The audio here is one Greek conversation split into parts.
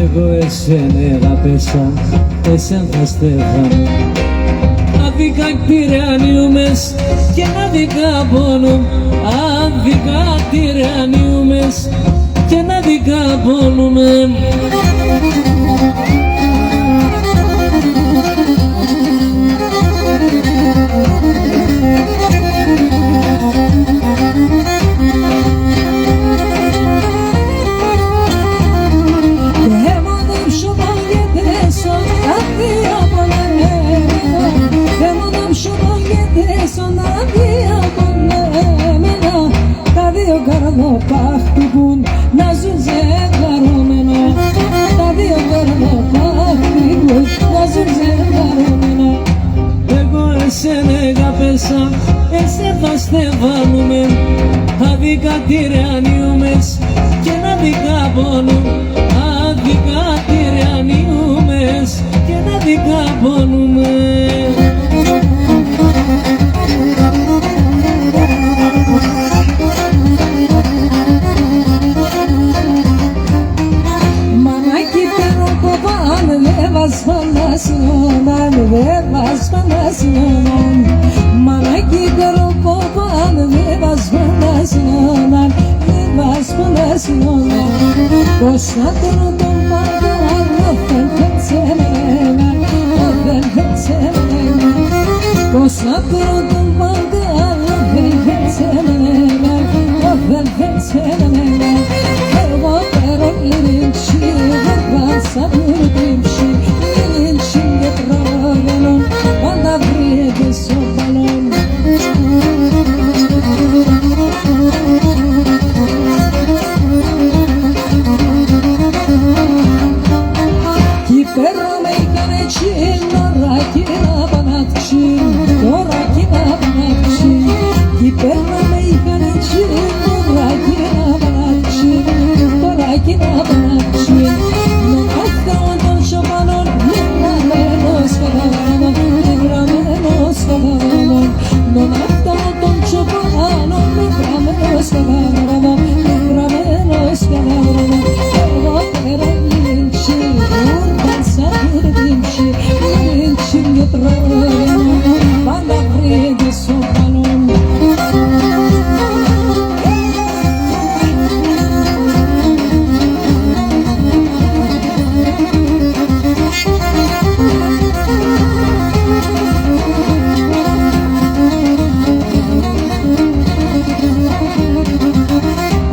Εγώ εσένα αγάπησα, εσένα θα στέφανα. Άδικα τυραννιούμες και άδικα πόνο. Άδικα τυραννιούμες και άδικα πόνουμε. Θα χτυπούν να ζουν ζευγαρώμενα. Τα δύο κόρνα θα χτυπούν να ζουν ζευγαρώμενα. Εγώ εσένα αγάπησα, εσένα θα στεφάνουμε. Άδικα τυραννιούμες και άδικα πόνο. Άδικα τυραννιούμες και άδικα πόνουμε. Δεν vas φαντασιώναν. Μανάκι καροποπάν, δεν vas φαντασιώναν. Δεν vas φαντασιώναν. πως άντρο τον παγάλο δεν θέλησε εμένα, δεν θέλησε εμένα, πως άντρο τον παγάλο δεν θέλησε εμένα, δεν θέλησε εμένα. Εγώ πέρα λυρίντσι, δεν πάσα λυρίντσι, λυρίντσι και τραβαγανόν, πάντα βρήκε στο παλόν. Περνάμε ικανέτσι, νωράκι να πανάτξει, νωράκι να πανάτξει. Κι περνάμε ικανέτσι, νωράκι να πανάτξει, νωράκι να πανάτξει. Νον αυτόν των σοπανών, λιγραμένος φαγανόν, λιγραμένος φαγανόν. Νον αυτόν των σοπανών, λιγραμένος φαγανόν, λιγραμένος φαγανόν. Εγώ πέρα λύντσι, Λύντσι, λύντσι και τραβαγανόν, πάντα βρήκε στο παλόν.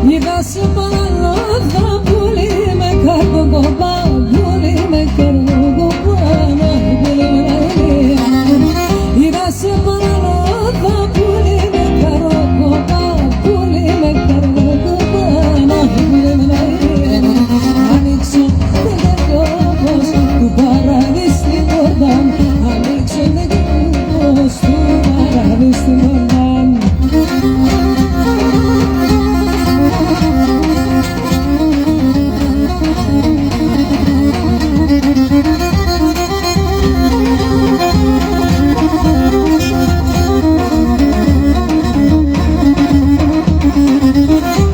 Είδα σε παραλόδα πουλί με καρδοκοπά, πουλί με καρδοκοπά. Είδα σε παραλόδα πουλί με καρδοκοπά, πουλί με καρδοκοπά. Ανοίξω το δεκόπος του παράδεισ στην πόρτα, ανοίξω το δεκόπος του παράδεισ στην πόρτα.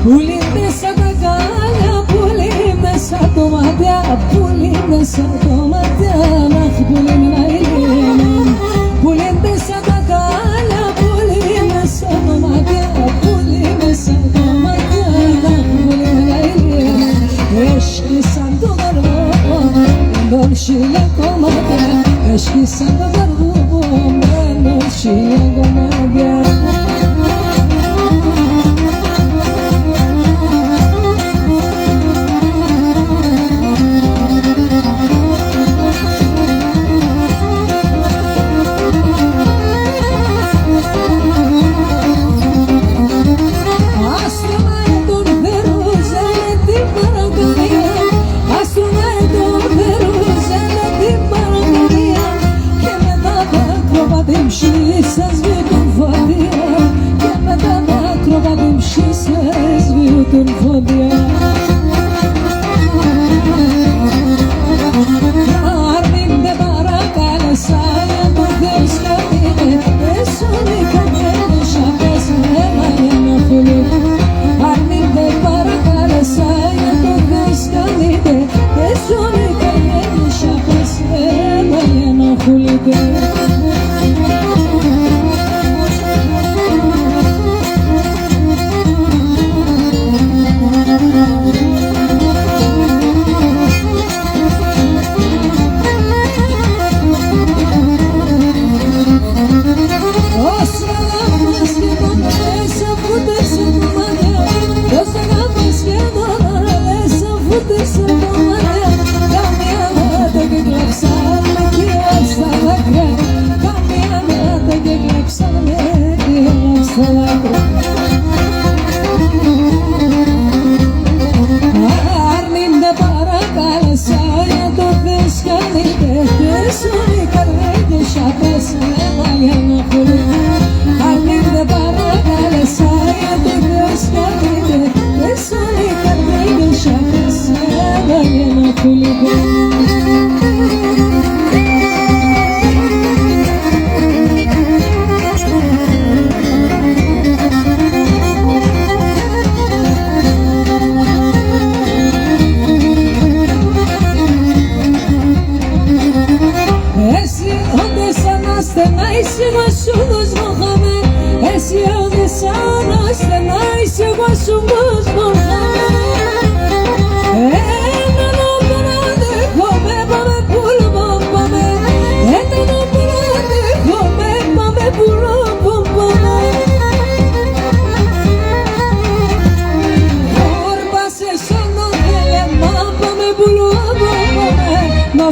Πουλί μέσα τα γάλια, πουλί μέσα το μάτια, πουλί μέσα το μάτια, αχ πουλί με να είναι. Πουλί μέσα τα γάλια, πουλί μέσα το μάτια, πουλί μέσα το μάτια, αχ πουλί με να είναι. Έσκησαν το γαργό, μεν χίλια κομμάτια, έσκησαν το γαργό, μεν χίλια κομμάτια.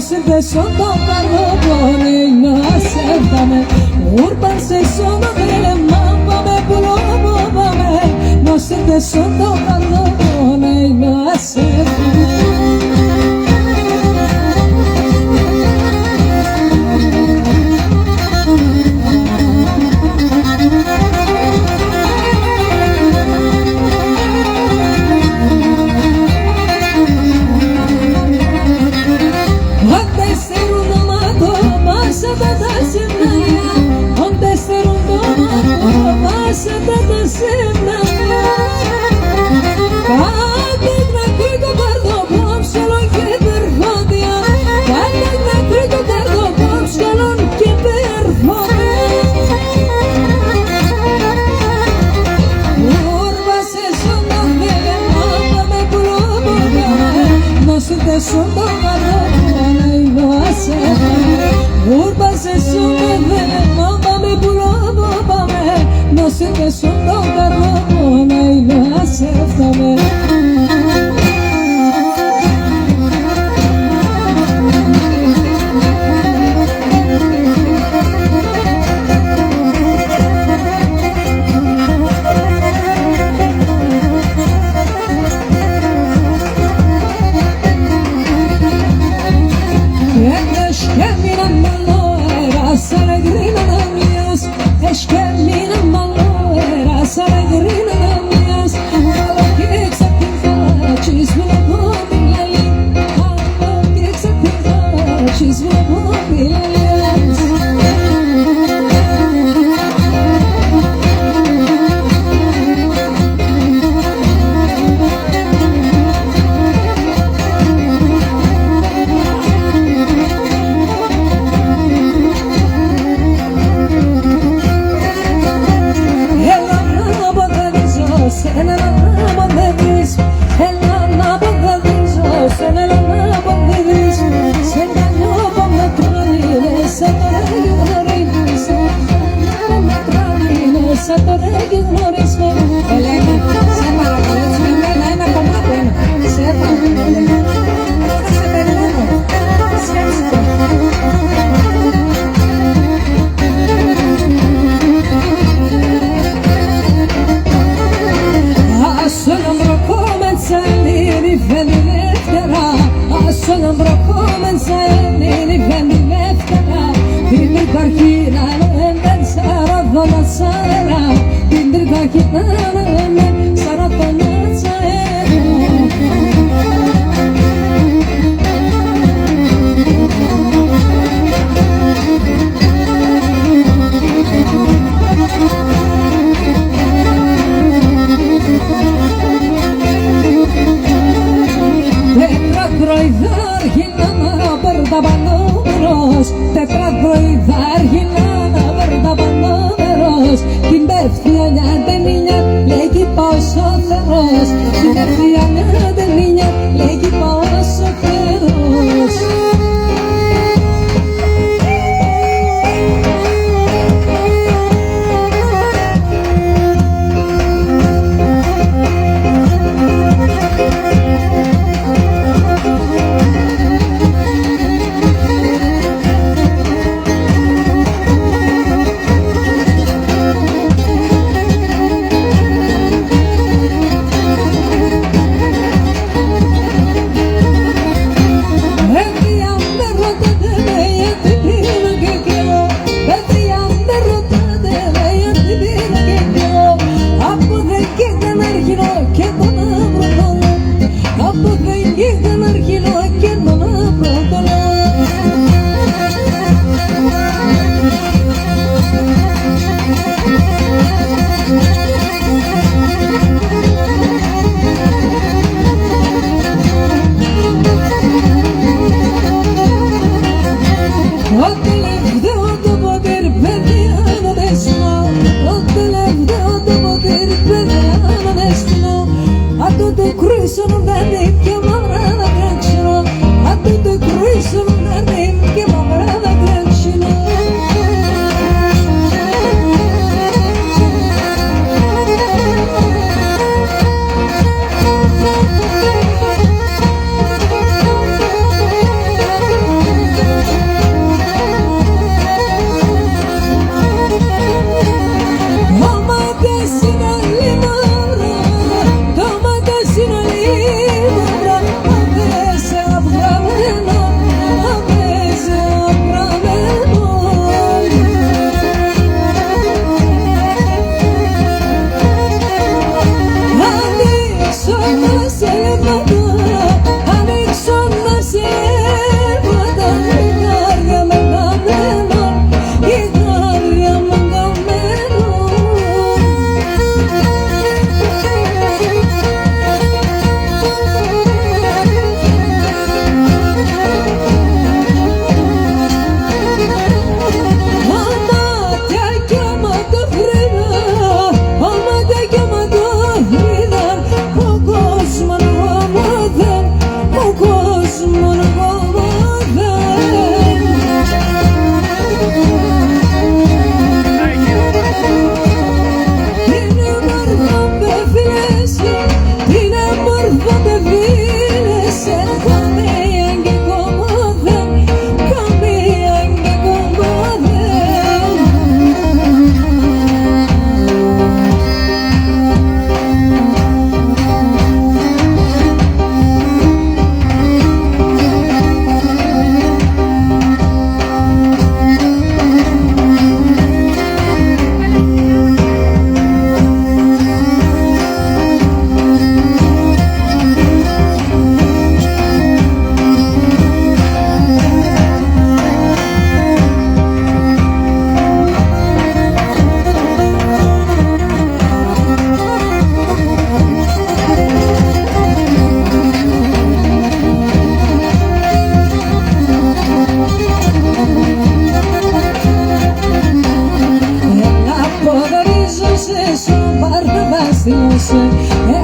siente sotto carbone no acéptame urban se sono delle mamma me pulo me no siente sotto carbone no acéptame Sono garrone no acéptame urba se sono delle mamma me pulo me no siente sotto carbone no acéptame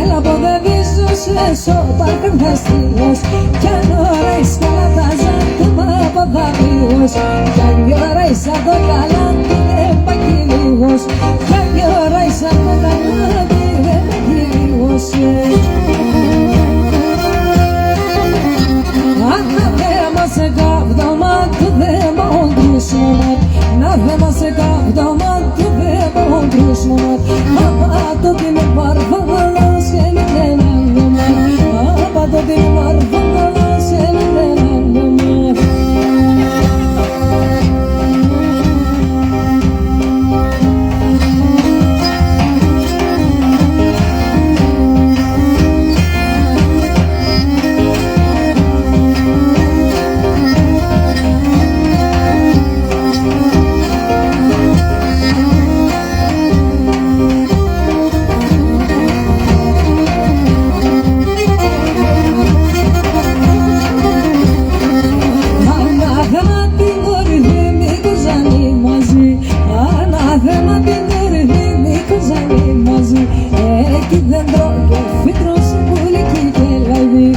Έλα ποδεδίζωσες ο παρκαρδαστήλος κι αν ώρα ισκαλατάζα το μαπαδαβίος κι αν η ώρα είσαι το καλάτι δεν παγεί λίγος κι αν η ώρα είσαι το καλάτι δεν παγεί λίγος. Αχα δέμα σε καύδωμα του δέμα όγκρουσμα να δέμα σε καύδωμα του δέμα όγκρουσμα απάτω την παρβάλα σε μην ανάγκωμα απάτω την παρβάλα σε μην ανάγκωμα. Εκεί δέντρο και φύτρο σε πουλική και λαϊδί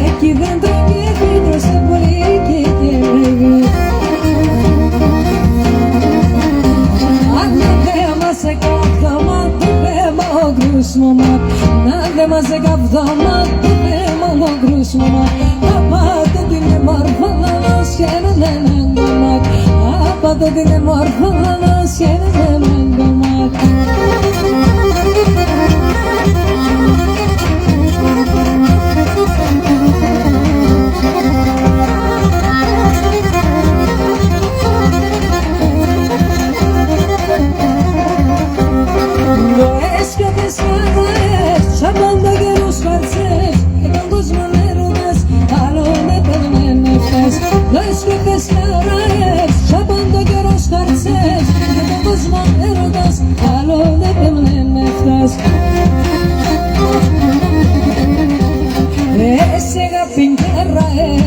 εκεί δέντρο και φύτρο σε πουλική και λαϊδί. Αν δεν μας εκαπτώμα το θέμα ο γκρούσμωμα να δεν μας εκαπτώμα το θέμα ο γκρούσμωμα απάτω την εμορφώνα σε έναν κομμά απάτω την εμορφώνα σε έναν κομμά.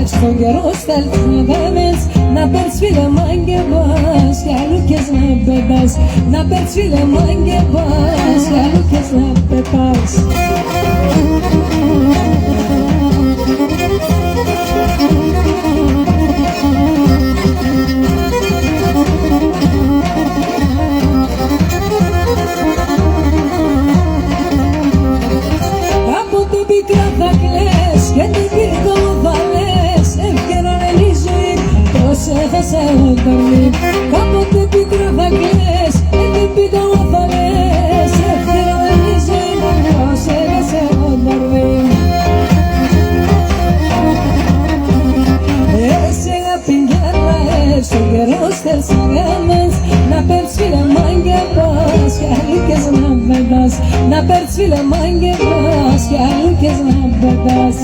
Στον καιρό στέλνεις να δέμες να παίρνεις φίλε μάγκεβας κι αλλούκες να πετάς να παίρνεις φίλε μάγκεβας κι αλλούκες να πετάς. Κάποτε πικρά θα κλαις και την πίρκο θα λες ευκαιράνε η ζωή πως έχασε ο ταρλή. Κάποτε πικρά θα κλαις και την πίρκο θα λες ευκαιράνε η ζωή πως έχασε ο ταρλή. Εσύ αγάπη γερά στον καιρό στέλνεις να γάμες να παίρνεις φίλε μάγκεβας κι αλλούκες να πετάς να παίρνεις φίλε μάγκεβας κι αλλούκες να πετάς.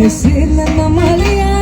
εσύ είναι ανομαλία,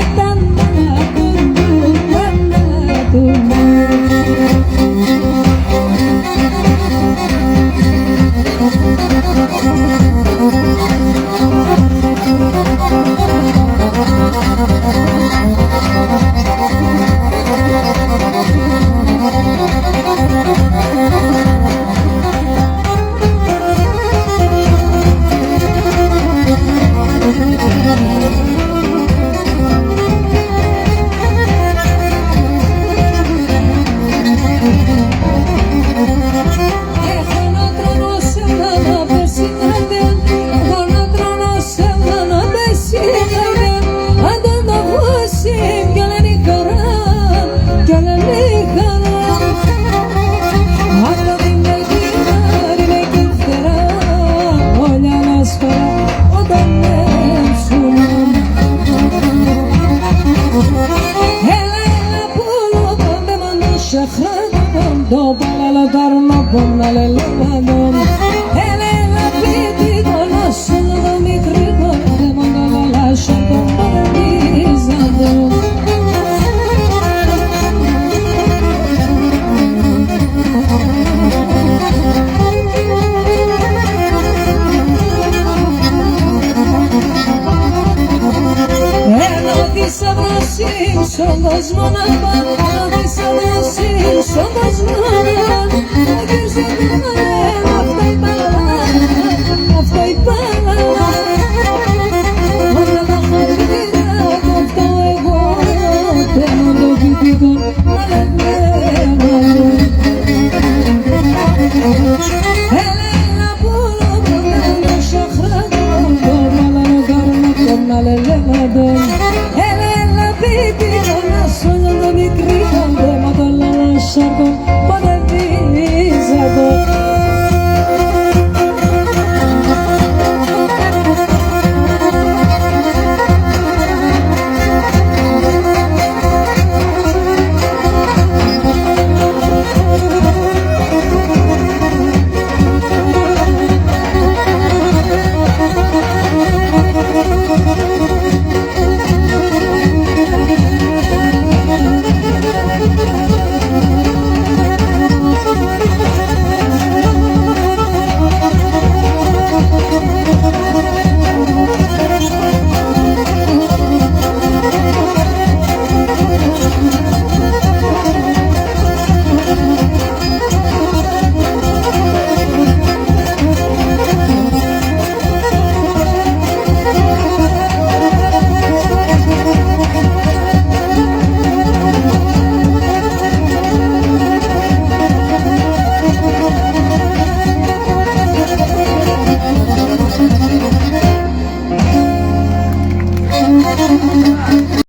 το παλαλατάρνο πονάλε λεβαδόν Ελένα πίτι κολόσσον το μικρή κόρε μοντολαλάσσον τον παραδίζαντον Ένα θησαυροσύμ στον κόσμο να πάω Ένα θησαυροσύμ στον κόσμο να πάω Ο γύρς δεν είναι αυτό η παλά Αυτό η παλά Όλα τα χαρμίρα αυτό εγώ Τέμω το φυτικό αλλά δεν μάλλον Ελένα πουλο πονέλο σαχράτων Το μαλανο κάρνο πονάλε λεβαδόν Ελένα πίτι κολάσσον το μικρή κόρε μοντολαλάσσον τον παραδίζαντον